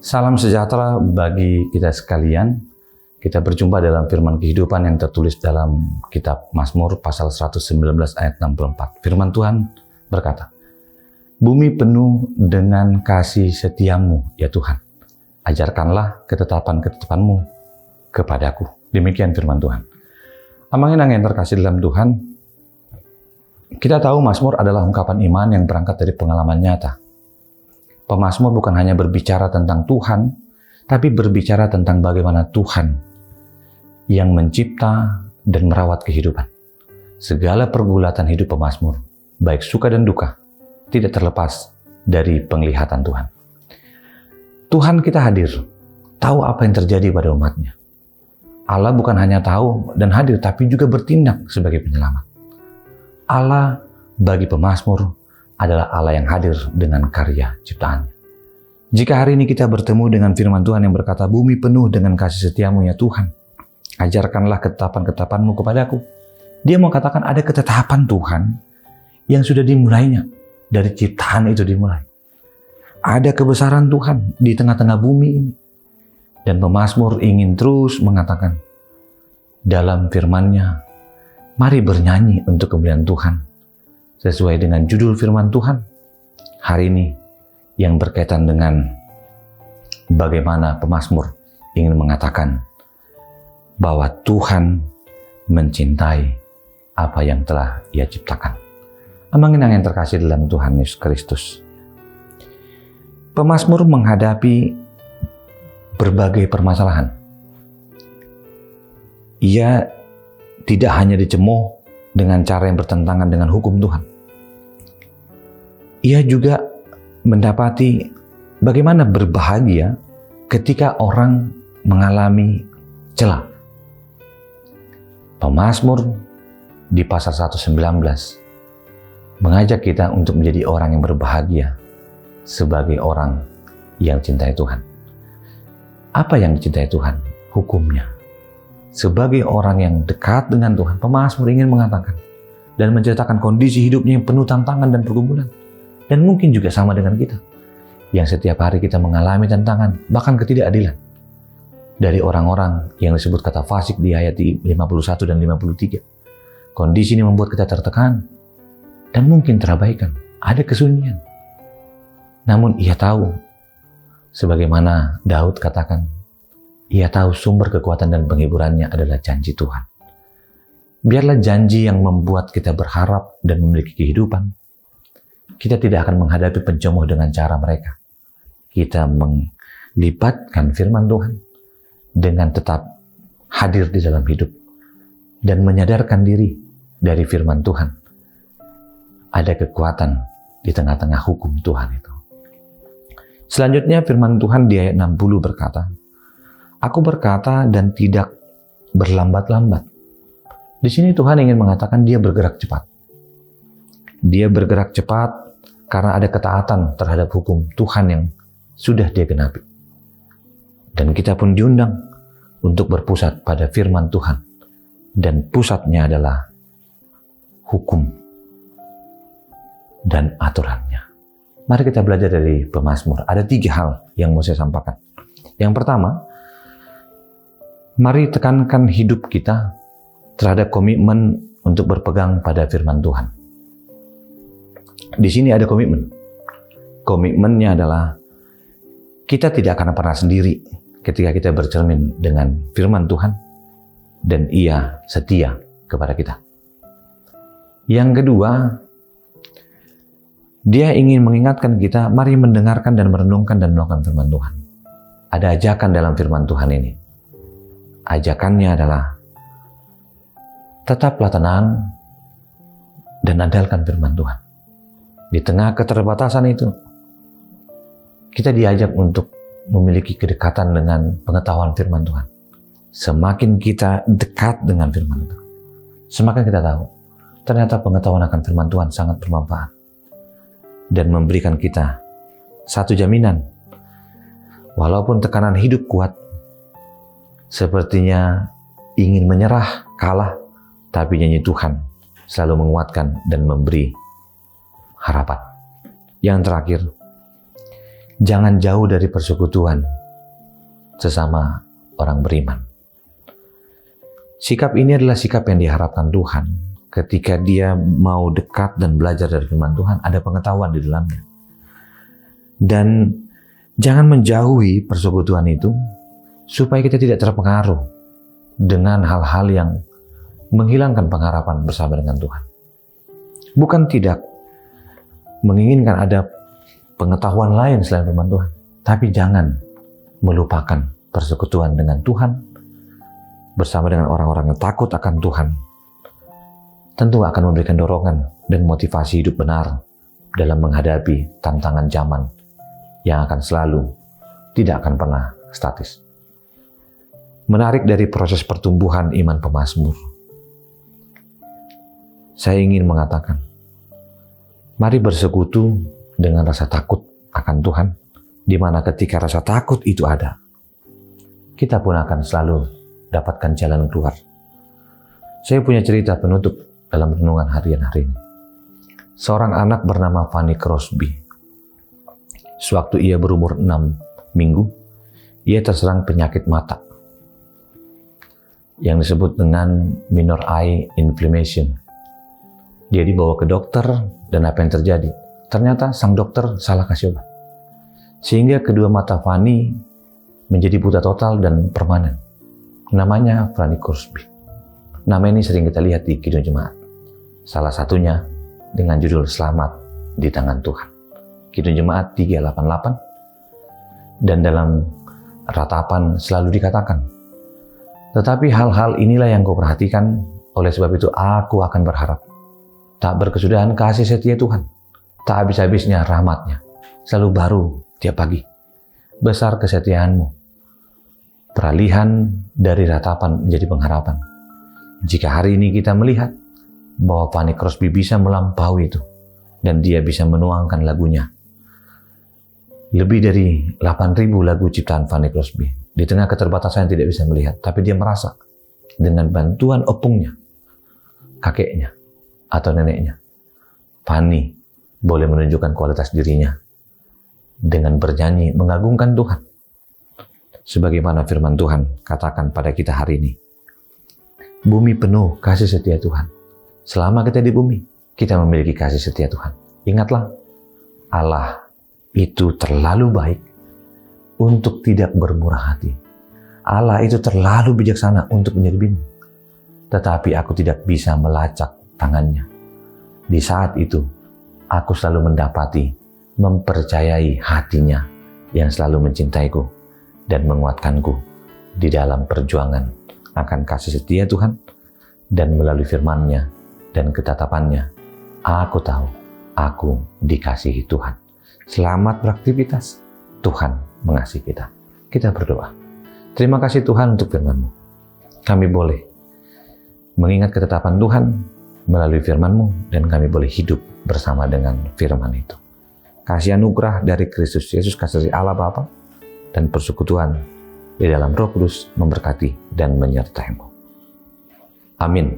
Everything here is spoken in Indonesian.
Salam sejahtera bagi kita sekalian. Kita berjumpa dalam firman kehidupan yang tertulis dalam kitab Mazmur pasal 119 ayat 64. Firman Tuhan berkata, "Bumi penuh dengan kasih setiamu, ya Tuhan. Ajarkanlah ketetapan-ketetapanmu kepadaku." Demikian firman Tuhan. Amang-inang yang terkasih dalam Tuhan, kita tahu Mazmur adalah ungkapan iman yang berangkat dari pengalaman nyata. Pemazmur bukan hanya berbicara tentang Tuhan, tapi berbicara tentang bagaimana Tuhan yang mencipta dan merawat kehidupan. Segala pergulatan hidup pemazmur, baik suka dan duka, tidak terlepas dari penglihatan Tuhan. Tuhan kita hadir, tahu apa yang terjadi pada umatnya. Allah bukan hanya tahu dan hadir, tapi juga bertindak sebagai penyelamat. Allah bagi pemazmur adalah Allah yang hadir dengan karya ciptaannya. Jika hari ini kita bertemu dengan firman Tuhan yang berkata, "Bumi penuh dengan kasih setiamu, ya Tuhan. Ajarkanlah ketetapan-ketetapanmu kepadaku." Dia mau katakan ada ketetapan Tuhan yang sudah dimulainya. Dari ciptaan itu dimulai. Ada kebesaran Tuhan di tengah-tengah bumi ini. Dan pemazmur ingin terus mengatakan dalam firman-Nya, mari bernyanyi untuk kemuliaan Tuhan. Sesuai dengan judul firman Tuhan hari ini yang berkaitan dengan bagaimana pemazmur ingin mengatakan bahwa Tuhan mencintai apa yang telah Ia ciptakan. Amang-inang yang terkasih dalam Tuhan Yesus Kristus, pemazmur menghadapi berbagai permasalahan. Ia tidak hanya dicemooh dengan cara yang bertentangan dengan hukum Tuhan. Ia juga mendapati bagaimana berbahagia ketika orang mengalami celah. Pemazmur di pasal 119 mengajak kita untuk menjadi orang yang berbahagia sebagai orang yang cintai Tuhan. Apa yang dicintai Tuhan? Hukumnya. Sebagai orang yang dekat dengan Tuhan, pemazmur ingin mengatakan dan menceritakan kondisi hidupnya yang penuh tantangan dan pergumulan. Dan mungkin juga sama dengan kita, yang setiap hari kita mengalami tantangan, bahkan ketidakadilan. Dari orang-orang yang disebut kata fasik di ayat 51 dan 53. Kondisi ini membuat kita tertekan, dan mungkin terabaikan, ada kesunyian. Namun ia tahu, sebagaimana Daud katakan, ia tahu sumber kekuatan dan penghiburannya adalah janji Tuhan. Biarlah janji yang membuat kita berharap dan memiliki kehidupan. Kita tidak akan menghadapi pencemooh dengan cara mereka. Kita melibatkan firman Tuhan dengan tetap hadir di dalam hidup dan menyadarkan diri dari firman Tuhan. Ada kekuatan di tengah-tengah hukum Tuhan itu. Selanjutnya firman Tuhan di ayat 60 berkata, "Aku berkata dan tidak berlambat-lambat." Di sini Tuhan ingin mengatakan Dia bergerak cepat. Dia bergerak cepat karena ada ketaatan terhadap hukum Tuhan yang sudah Dia genapi. Dan kita pun diundang untuk berpusat pada firman Tuhan. Dan pusatnya adalah hukum dan aturannya. Mari kita belajar dari pemazmur. Ada 3 hal yang mau saya sampaikan. Yang pertama, mari tekankan hidup kita terhadap komitmen untuk berpegang pada firman Tuhan. Di sini ada komitmen. Komitmennya adalah kita tidak akan pernah sendiri ketika kita bercermin dengan firman Tuhan dan Ia setia kepada kita. Yang kedua, Dia ingin mengingatkan kita, mari mendengarkan dan merenungkan dan melakukan firman Tuhan. Ada ajakan dalam firman Tuhan ini. Ajakannya adalah tetaplah tenang dan andalkan firman Tuhan. Di tengah keterbatasan itu, kita diajak untuk memiliki kedekatan dengan pengetahuan firman Tuhan. Semakin kita dekat dengan firman itu, semakin kita tahu, ternyata pengetahuan akan firman Tuhan sangat bermanfaat. Dan memberikan kita satu jaminan, walaupun tekanan hidup kuat, sepertinya ingin menyerah, kalah, tapi janji Tuhan selalu menguatkan dan memberi harapan. Yang terakhir, jangan jauh dari persekutuan sesama orang beriman. Sikap ini adalah sikap yang diharapkan Tuhan ketika dia mau dekat dan belajar dari firman Tuhan, ada pengetahuan di dalamnya. Dan jangan menjauhi persekutuan itu supaya kita tidak terpengaruh dengan hal-hal yang menghilangkan pengharapan bersama dengan Tuhan. Bukan tidak menginginkan ada pengetahuan lain selain firman Tuhan, tapi jangan melupakan persekutuan dengan Tuhan bersama dengan orang-orang yang takut akan Tuhan. Tentu akan memberikan dorongan dan motivasi hidup benar dalam menghadapi tantangan zaman yang akan selalu, tidak akan pernah statis. Menarik dari proses pertumbuhan iman pemazmur, saya ingin mengatakan, mari bersekutu dengan rasa takut akan Tuhan, di mana ketika rasa takut itu ada, kita pun akan selalu dapatkan jalan keluar. Saya punya cerita penutup dalam renungan harian hari ini. Seorang anak bernama Fanny Crosby. Sewaktu ia berumur 6 minggu, ia terserang penyakit mata yang disebut dengan minor eye inflammation. Dia dibawa ke dokter dan apa yang terjadi? Ternyata sang dokter salah kasih obat. Sehingga kedua mata Fanny menjadi buta total dan permanen. Namanya Fanny Crosby. Nama ini sering kita lihat di Kidung Jemaat. Salah satunya dengan judul Selamat di Tangan Tuhan. Kidung Jemaat 388. Dan dalam ratapan selalu dikatakan, tetapi hal-hal inilah yang kau perhatikan, oleh sebab itu aku akan berharap. Tak berkesudahan kasih setia Tuhan, tak habis-habisnya rahmat-Nya, selalu baru tiap pagi. Besar kesetiaanmu. Peralihan dari ratapan menjadi pengharapan. Jika hari ini kita melihat bahwa Fanny Crosby bisa melampaui itu, dan dia bisa menuangkan lagunya. Lebih dari 8.000 lagu ciptaan Fanny Crosby. Di tengah keterbatasan yang tidak bisa melihat, tapi dia merasa dengan bantuan opungnya, kakeknya, atau neneknya, Fanny boleh menunjukkan kualitas dirinya dengan bernyanyi mengagungkan Tuhan. Sebagaimana firman Tuhan katakan pada kita hari ini. Bumi penuh kasih setia Tuhan. Selama kita di bumi, kita memiliki kasih setia Tuhan. Ingatlah, Allah itu terlalu baik untuk tidak bermurah hati. Allah itu terlalu bijaksana untuk menjadi bingung. Tetapi aku tidak bisa melacak tangannya. Di saat itu, aku selalu mendapati, mempercayai hatinya yang selalu mencintaiku dan menguatkanku di dalam perjuangan akan kasih setia Tuhan, dan melalui firman-Nya dan ketetapan-Nya, aku tahu aku dikasihi Tuhan. Selamat beraktivitas, Tuhan mengasihi kita. Kita berdoa. Terima kasih Tuhan untuk firman-Mu. Kami boleh mengingat ketetapan Tuhan melalui firman-Mu, dan kami boleh hidup bersama dengan firman itu. Kasih anugerah dari Kristus Yesus, kasih Allah Bapa, dan persekutuan di dalam Roh Kudus memberkati dan menyertai-Mu. Amin.